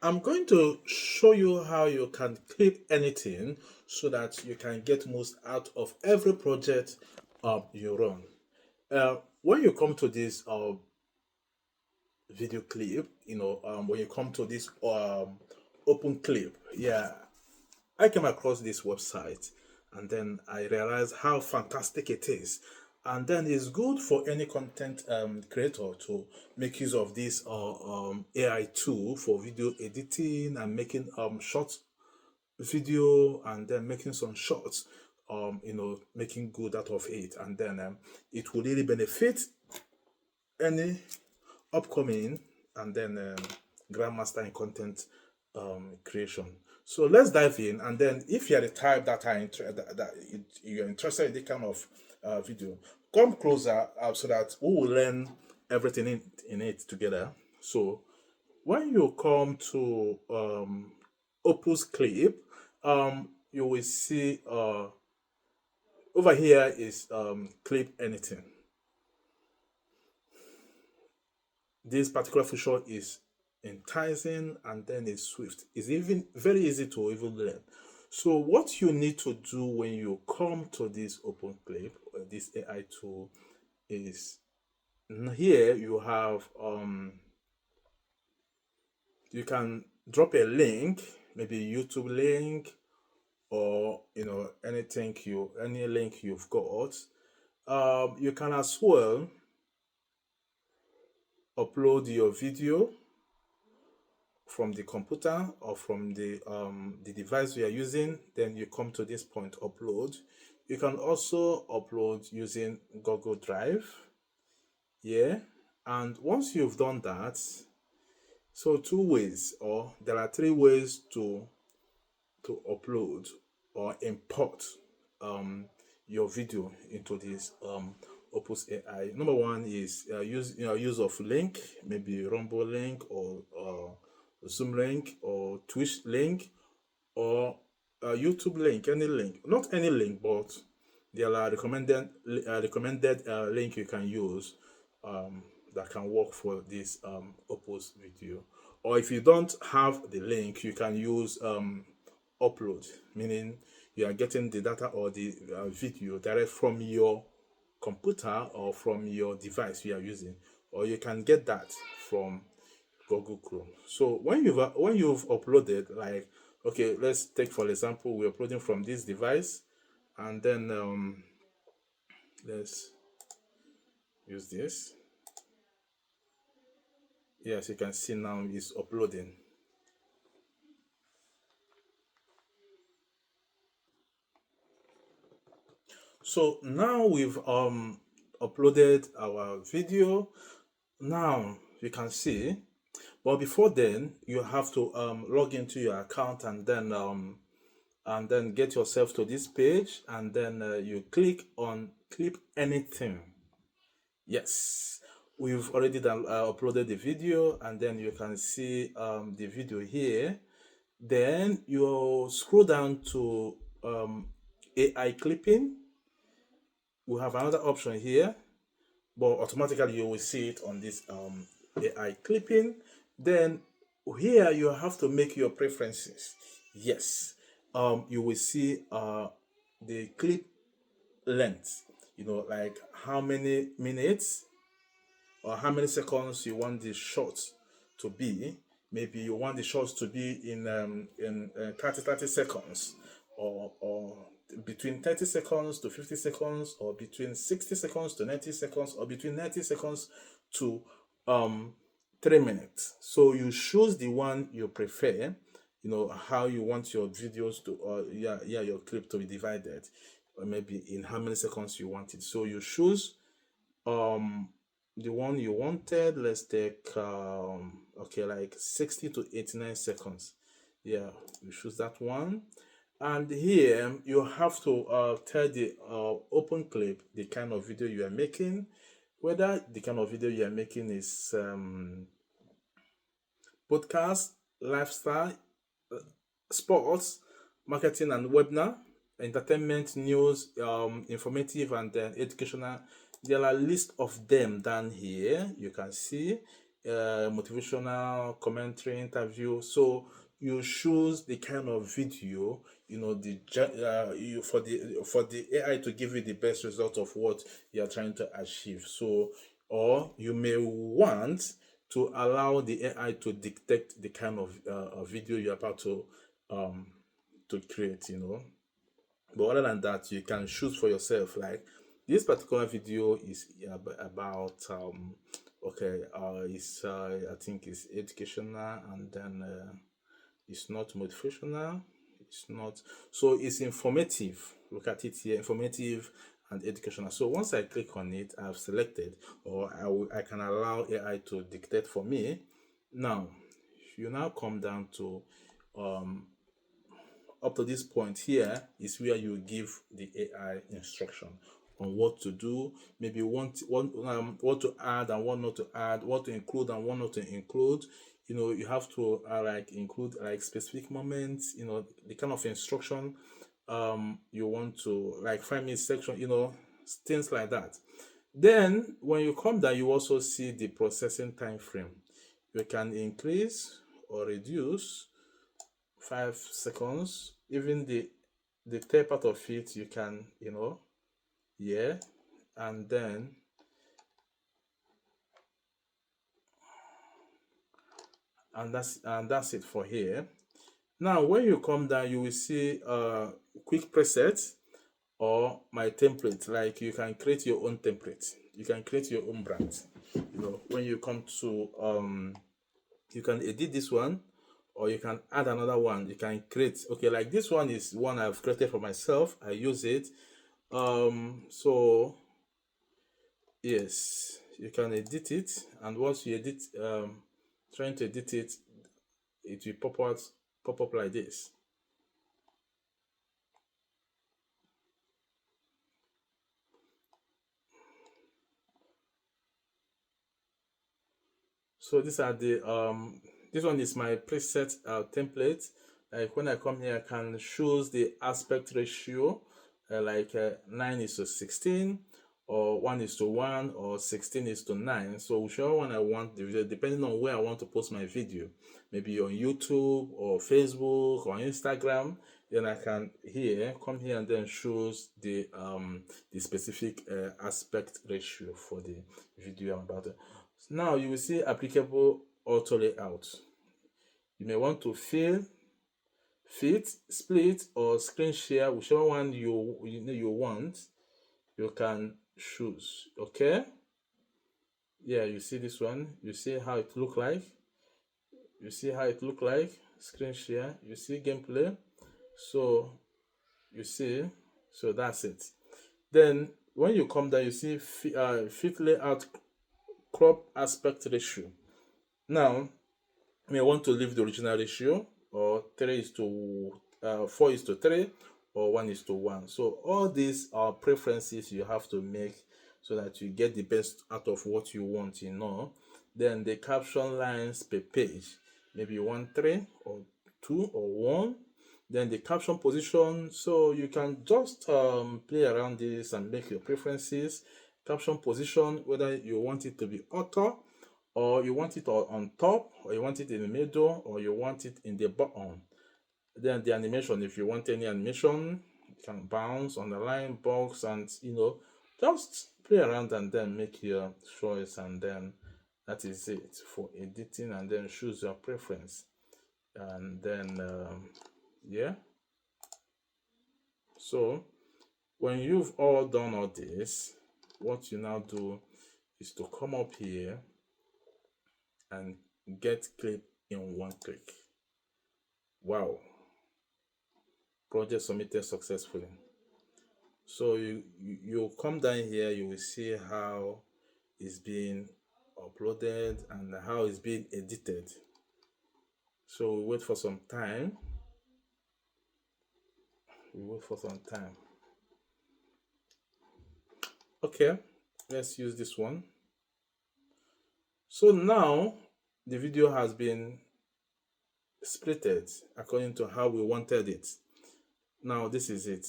I'm going to show you how you can clip anything so that you can get most out of every project you run. When you come to this video clip, when you come to this open clip, yeah, I came across this website and then I realized how fantastic it is. And then it's good for any content creator to make use of this AI tool for video editing and making short video and then making some shots, making good out of it. And then it will really benefit any upcoming and then grandmaster in content creation. So let's dive in, and then if you're the type that you're interested in this kind of video, come closer so that we will learn everything in it together. So when you come to Opus Clip, you will see over here is clip anything. This particular feature is enticing and then it's swift. It's even very easy to even learn. So what you need to do when you come to this open clip, this AI tool, is here you have you can drop a link, maybe YouTube link or any link you've got. You can as well upload your video from the computer or from the device you are using. Then you come to this point, upload. You can also upload using Google Drive. Yeah. And once you've done that, so two ways, or there are three ways to upload or import your video into this Opus AI. Number one is use of link, maybe Rumble link or Zoom link or Twitch link or YouTube link, any link. Not any link, but there are recommended link you can use that can work for this Opus video. Or if you don't have the link, you can use upload, meaning you are getting the data or the video direct from your computer or from your device you are using, or you can get that from Google Chrome. So when you've uploaded, like, okay, let's take for example, we're uploading from this device, and then let's use this. Yes, you can see now it's uploading. So now we've uploaded our video. Now you can see, but before then you have to log into your account and then get yourself to this page, and then you click on clip anything. Yes, we've already uploaded the video, and then you can see the video here. Then you scroll down to AI clipping. We have another option here, but automatically you will see it on this AI clipping. Then here you have to make your preferences. Yes, you will see the clip length, like how many minutes or how many seconds you want the shot to be. Maybe you want the shots to be in 30 seconds, or between 30 seconds to 50 seconds, or between 60 seconds to 90 seconds, or between 90 seconds to 3 minutes. So you choose the one you prefer, how you want your videos to, or your clip to be divided, or maybe in how many seconds you want it. So you choose the one you wanted. Let's take okay, like 60 to 89 seconds. Yeah, you choose that one. And here you have to tell the open clip the kind of video you are making, whether the kind of video you are making is podcast, lifestyle, sports, marketing and webinar, entertainment, news, informative and educational. There are a list of them down here. You can see motivational commentary interview. So you choose the kind of video, you for the AI to give you the best result of what you are trying to achieve. So, or you may want to allow the AI to dictate the kind of video you're about to create, But other than that, you can choose for yourself. Like this particular video is about okay, it's I think it's educational, and then it's not motivational. It's not, so it's informative. Look at it here, informative and educational. So once I click on it, I've selected, or I can allow AI to dictate for me. Now, you now come down to up to this point here is where you give the AI instruction on what to do, maybe what to add and what not to add, what to include and what not to include. You have to like include like specific moments, the kind of instruction you want to, like 5 minute section, things like that. Then when you come down, you also see the processing time frame. You can increase or reduce 5 seconds. Even the third part of it, you can, yeah, and then that's it for here. Now when you come down, you will see quick presets or my template. Like you can create your own template, you can create your own brand. When you come to you can edit this one, or you can add another one. You can create, okay, like this one is one I've created for myself. I use it. So yes, you can edit it, and once you edit, trying to edit it, it will pop up like this. So these are the this one is my preset template. Like when I come here, I can choose the aspect ratio, like 9:16, or 1:1, or 16:9. So whichever one I want the video, depending on where I want to post my video, maybe on YouTube or Facebook or Instagram, then I can come here and then choose the specific aspect ratio for the video I'm about to. Now you will see applicable auto layout. You may want to fit, split, or screen share, whichever one you want, you can choose. Okay. Yeah, you see this one. You see how it look like. Screen share. You see gameplay. So you see. So that's it. Then when you come down, you see fit layout, crop aspect ratio. Now, you may want to leave the original ratio, or 4:3, or 1:1. So all these are preferences you have to make so that you get the best out of what you want, Then the caption lines per page, maybe 1, 3, or 2, or 1. Then the caption position, so you can just play around this and make your preferences. Caption position, whether you want it to be auto, or you want it on top, or you want it in the middle, or you want it in the bottom. Then the animation, if you want any animation, you can bounce on the line, box, and just play around and then make your choice, and then that is it for editing. And then choose your preference, and then yeah. So when you've all done all this, what you now do is to come up here and get clip in one click. Wow, project submitted successfully. So you come down here, you will see how it's being uploaded and how it's being edited. So we wait for some time. Okay, let's use this one. So now the video has been splitted according to how we wanted it. Now this is it,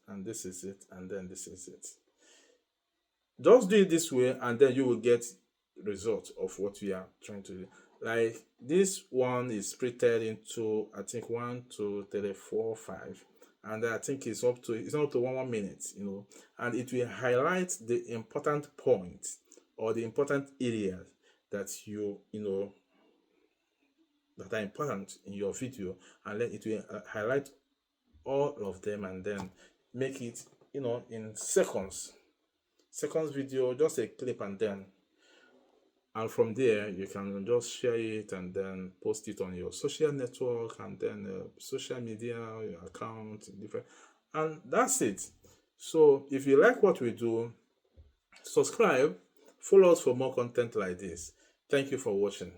and this is it, and then this is it. Just do it this way, and then you will get result of what we are trying to do. Like this one is splitted into, I think, 1, 2, 3, 4, 5, and I think it's not up to 1 minute, and it will highlight the important points or the important areas that that are important in your video, and then it will highlight all of them, and then make it in seconds video, just a clip, and from there you can just share it and then post it on your social network, and then social media, your account, different, and that's it. So if you like what we do, subscribe, follow us for more content like this. Thank you for watching.